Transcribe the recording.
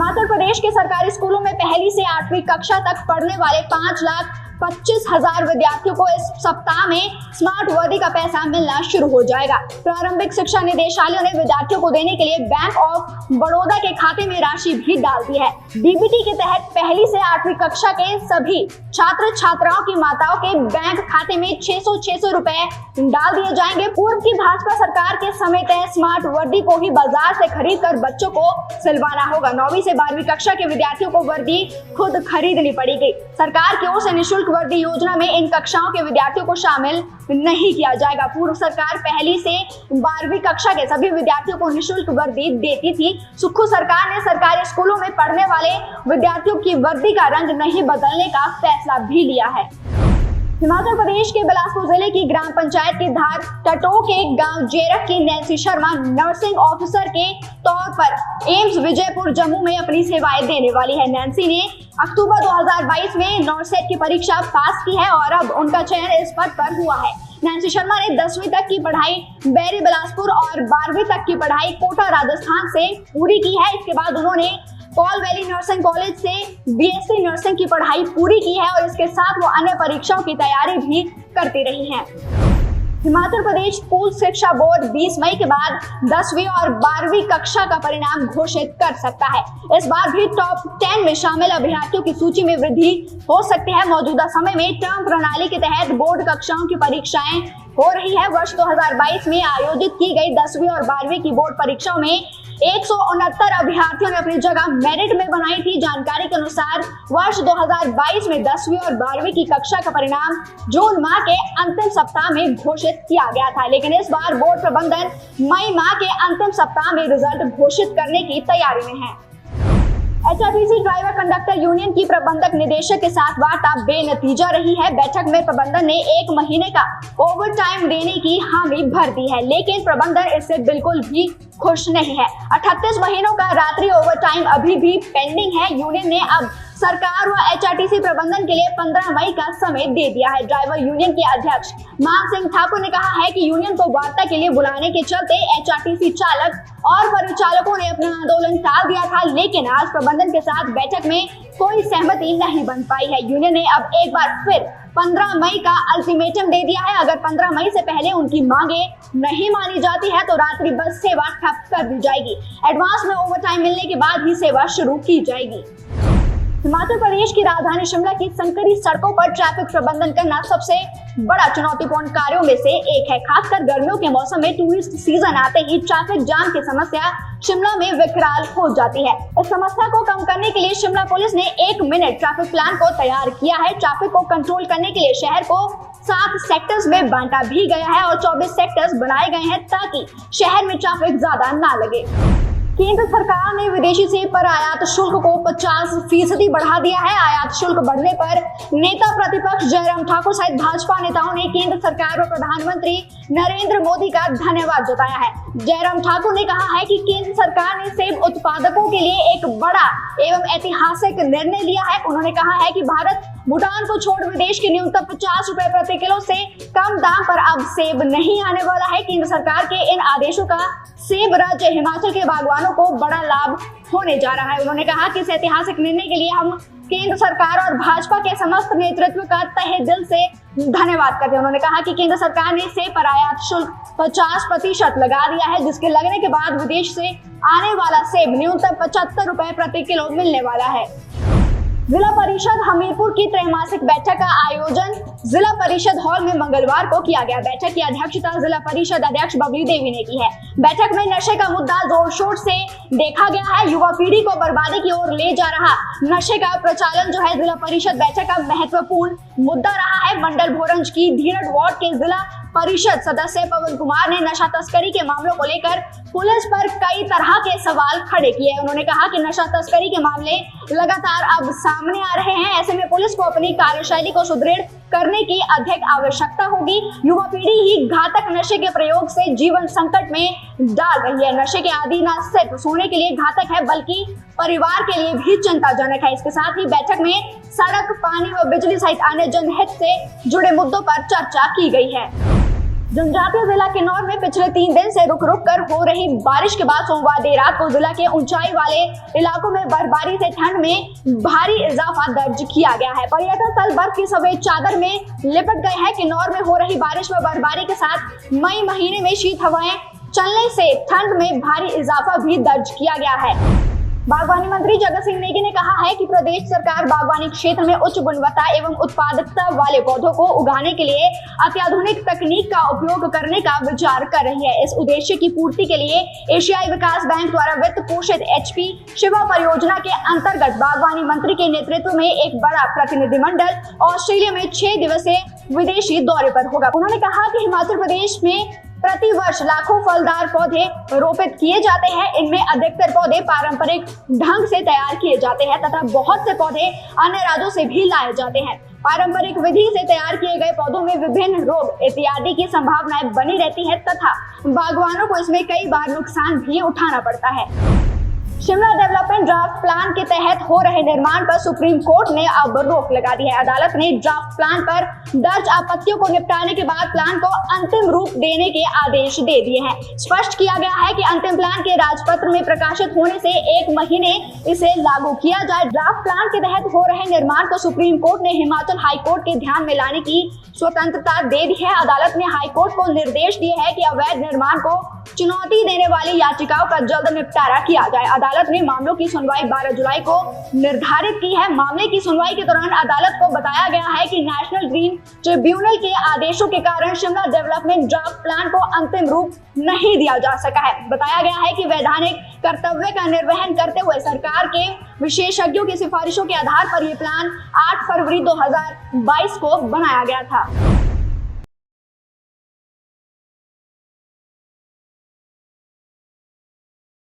हिमाचल प्रदेश के सरकारी स्कूलों में पहली से 8वीं कक्षा तक पढ़ने वाले 5,25,000 विद्यार्थियों को इस सप्ताह में स्मार्ट वर्दी का पैसा मिलना शुरू हो जाएगा। प्रारंभिक शिक्षा निदेशालय ने विद्यार्थियों को देने के लिए बैंक ऑफ बड़ौदा के खाते में राशि भी डाल दी है। डीबीटी के तहत पहली से 8वीं कक्षा के सभी छात्र छात्राओं की माताओं के बैंक खाते में 600 रुपए डाल दिए जाएंगे। पूर्व की भाजपा सरकार के समय तय स्मार्ट वर्दी को ही बाजार से खरीद कर बच्चों को सिलवाना होगा। 9वीं से 12वीं कक्षा के विद्यार्थियों को वर्दी खुद खरीदनी पड़ेगी। सरकार की ओर से निःशुल्क वर्दी योजना में इन कक्षाओं के विद्यार्थियों को शामिल नहीं किया जाएगा। पूर्व सरकार पहली से 12वीं कक्षा के सभी विद्यार्थियों को निःशुल्क वर्दी देती थी। सुक्खू सरकार ने सरकारी स्कूलों में पढ़ने वाले विद्यार्थियों की वर्दी का रंग नहीं बदलने का फैसला भी लिया है। हिमाचल प्रदेश के बिलासपुर जिले की ग्राम पंचायत के धार टटो के गांव जेरक की नैन्सी शर्मा नर्सिंग ऑफिसर के तौर पर एम्स विजयपुर जम्मू में अपनी सेवाएं देने वाली है। नैन्सी ने अक्टूबर 2022 में नॉर्सेट की परीक्षा पास की है और अब उनका चयन इस पद पर हुआ है। नैन्सी शर्मा ने 10वीं तक की पढ़ाई बैरी बिलासपुर और 12वीं तक की पढ़ाई कोटा राजस्थान से पूरी की है। इसके बाद उन्होंने पॉल वैली नर्सिंग कॉलेज से बीएससी नर्सिंग की पढ़ाई पूरी की है और इसके साथ वो अन्य परीक्षाओं की तैयारी भी करती रही हैं। हिमाचल प्रदेश स्कूल शिक्षा बोर्ड 20 मई के बाद 10वीं और 12वीं कक्षा का परिणाम घोषित कर सकता है। इस बार भी टॉप 10 में शामिल अभ्यर्थियों की सूची में वृद्धि हो सकती है। मौजूदा समय में टर्म प्रणाली के तहत बोर्ड कक्षाओं की परीक्षाएं हो रही है। वर्ष 2022 में आयोजित की गई 10वीं और 12वीं की बोर्ड परीक्षाओं में 169 अभ्यर्थियों ने अपनी जगह मेरिट में बनाई थी। जानकारी के अनुसार वर्ष 2022 में 10वीं और 12वीं की कक्षा का परिणाम जून माह के अंतिम सप्ताह में घोषित किया गया था, लेकिन इस बार बोर्ड प्रबंधन मई माह के अंतिम सप्ताह में रिजल्ट घोषित करने की तैयारी में है। एचआरटीसी ड्राइवर कंडक्टर यूनियन की प्रबंधक निदेशक के साथ वार्ता बेनतीजा रही है। बैठक में प्रबंधन ने 1 महीने का ओवर टाइम देने की हामी भर दी है, लेकिन प्रबंधन इससे बिल्कुल भी खुश नहीं है। 38 महीनों का रात्रि ओवर टाइम अभी भी पेंडिंग है। यूनियन ने अब सरकार व एचआरटीसी प्रबंधन के लिए 15 मई का समय दे दिया है। ड्राइवर यूनियन के अध्यक्ष मान सिंह ठाकुर ने कहा है कि यूनियन को वार्ता के लिए बुलाने के चलते एचआरटीसी चालक और परिचालकों ने अपना आंदोलन टाल दिया था, लेकिन आज प्रबंधन के साथ बैठक में कोई सहमति नहीं बन पाई है। यूनियन ने अब एक बार फिर 15 मई का अल्टीमेटम दे दिया है। अगर 15 मई से पहले उनकी मांगे नहीं मानी जाती है तो रात्रि बस सेवा ठप कर दी जाएगी। एडवांस में ओवर टाइम मिलने के बाद ही सेवा शुरू की जाएगी। हिमाचल प्रदेश की राजधानी शिमला की संकरी सड़कों पर ट्रैफिक प्रबंधन करना सबसे बड़ा चुनौतीपूर्ण कार्यों में से एक है। खासकर गर्मियों के मौसम में टूरिस्ट सीजन आते ही ट्रैफिक जाम की समस्या शिमला में विकराल हो जाती है। इस समस्या को कम करने के लिए शिमला पुलिस ने 1 मिनट ट्रैफिक प्लान को तैयार किया है। ट्रैफिक को कंट्रोल करने के लिए शहर को 7 सेक्टर्स में बांटा भी गया है और 24 सेक्टर्स बनाए गए हैं ताकि शहर में ट्रैफिक ज्यादा ना लगे। केंद्र सरकार ने विदेशी सेब पर आयात शुल्क को 50% बढ़ा दिया है। आयात शुल्क बढ़ने पर नेता प्रतिपक्ष जयराम ठाकुर सहित भाजपा नेताओं ने केंद्र सरकार और प्रधानमंत्री नरेंद्र मोदी का धन्यवाद जताया है। जयराम ठाकुर ने कहा है कि केंद्र सरकार ने सेब उत्पादकों के लिए एक बड़ा एवं ऐतिहासिक निर्णय लिया है। उन्होंने कहा है कि भारत भूटान को छोड़ विदेश के न्यूनतम 50 रुपए प्रति किलो से कम दाम पर अब सेब नहीं आने वाला है। केंद्र सरकार के इन आदेशों का सेब राज्य हिमाचल के बागवानों को बड़ा लाभ होने जा रहा है। उन्होंने कहा कि इस ऐतिहासिक निर्णय के लिए हम केंद्र सरकार और भाजपा के समस्त नेतृत्व का तहे दिल से धन्यवाद करते हैं। उन्होंने कहा कि केंद्र सरकार ने सेब पर आयात शुल्क 50% लगा दिया है, जिसके लगने के बाद विदेश से आने वाला सेब न्यूनतम 75 रुपए प्रति किलो मिलने वाला है। जिला परिषद हमीरपुर की त्रैमासिक बैठक का आयोजन जिला परिषद हॉल में मंगलवार को किया गया। बैठक की अध्यक्षता जिला परिषद अध्यक्ष बबली देवी ने की है। बैठक में नशे का मुद्दा जोर शोर से देखा गया है। युवा पीढ़ी को बर्बादी की ओर ले जा रहा नशे का प्रचलन जो है जिला परिषद बैठक का महत्वपूर्ण मुद्दा रहा है। मंडल भोरंज की धीरज वार्ड के जिला परिषद सदस्य पवन कुमार ने नशा तस्करी के मामलों को लेकर पुलिस पर कई तरह के सवाल खड़े किए। उन्होंने कहा कि नशा तस्करी के मामले लगातार अब सामने आ रहे हैं। ऐसे में पुलिस को अपनी कार्यशैली को सुदृढ़ करने की अधिक आवश्यकता होगी। युवा पीढ़ी ही घातक नशे के प्रयोग से जीवन संकट में डाल रही है। नशे के आदि न सिर्फ सोने के लिए घातक है बल्कि परिवार के लिए भी चिंताजनक है। इसके साथ ही बैठक में सड़क, पानी व बिजली सहित अन्य जनहित से जुड़े मुद्दों पर चर्चा की गई है। जनजातीय जिला किन्नौर में पिछले 3 दिन से रुक रुक कर हो रही बारिश के बाद सोमवार देर रात को जिला के ऊंचाई वाले इलाकों में बर्फबारी से ठंड में भारी इजाफा दर्ज किया गया है। पर्यटन स्थल बर्फ की सफेद चादर में लिपट गए हैं। किन्नौर में हो रही बारिश व बर्फबारी के साथ मई महीने में शीत हवाएं चलने से ठंड में भारी इजाफा भी दर्ज किया गया है। बागवानी मंत्री जगत सिंह नेगी ने कहा है कि प्रदेश सरकार बागवानी क्षेत्र में उच्च गुणवत्ता एवं उत्पादकता वाले पौधों को उगाने के लिए अत्याधुनिक तकनीक का उपयोग करने का विचार कर रही है। इस उद्देश्य की पूर्ति के लिए एशियाई विकास बैंक द्वारा वित्त पोषित HP शिवा परियोजना के अंतर्गत बागवानी मंत्री के नेतृत्व में एक बड़ा प्रतिनिधिमंडल ऑस्ट्रेलिया में 6 दिवसीय विदेशी दौरे पर होगा। उन्होंने कहा कि हिमाचल प्रदेश में प्रति वर्ष लाखों फलदार पौधे रोपित किए जाते हैं। इनमें अधिकतर पौधे पारंपरिक ढंग से तैयार किए जाते हैं तथा बहुत से पौधे अन्य राज्यों से भी लाए जाते हैं। पारंपरिक विधि से तैयार किए गए पौधों में विभिन्न रोग इत्यादि की संभावनाएं बनी रहती है तथा बागवानों को इसमें कई बार नुकसान भी उठाना पड़ता है। शिमला डेवलपमेंट ड्राफ्ट प्लान के तहत हो रहे निर्माण पर सुप्रीम कोर्ट ने अब रोक लगा दी है। अदालत ने ड्राफ्ट प्लान पर दर्ज आपत्तियों को निपटाने के बाद प्लान को अंतिम रूप देने के आदेश दे दिए हैं। स्पष्ट किया गया है कि अंतिम प्लान के राजपत्र में प्रकाशित होने से 1 महीने इसे लागू किया जाए। ड्राफ्ट प्लान के तहत हो रहे निर्माण को सुप्रीम कोर्ट ने हिमाचल हाई कोर्ट के ध्यान में लाने की स्वतंत्रता दे दी है। अदालत ने हाई कोर्ट को निर्देश दिए है कि अवैध निर्माण को चुनौती देने वाली याचिकाओं का जल्द निपटारा किया जाए। अदालत ने मामलों की सुनवाई 12 जुलाई को निर्धारित की है। मामले की सुनवाई के दौरान अदालत को बताया गया है कि नेशनल ग्रीन ट्रिब्यूनल के आदेशों के कारण शिमला डेवलपमेंट ड्राफ्ट प्लान को अंतिम रूप नहीं दिया जा सका है। बताया गया है कि वैधानिक कर्तव्य का निर्वहन करते हुए सरकार के विशेषज्ञों की सिफारिशों के आधार पर यह प्लान 8 फरवरी 2022 को बनाया गया था।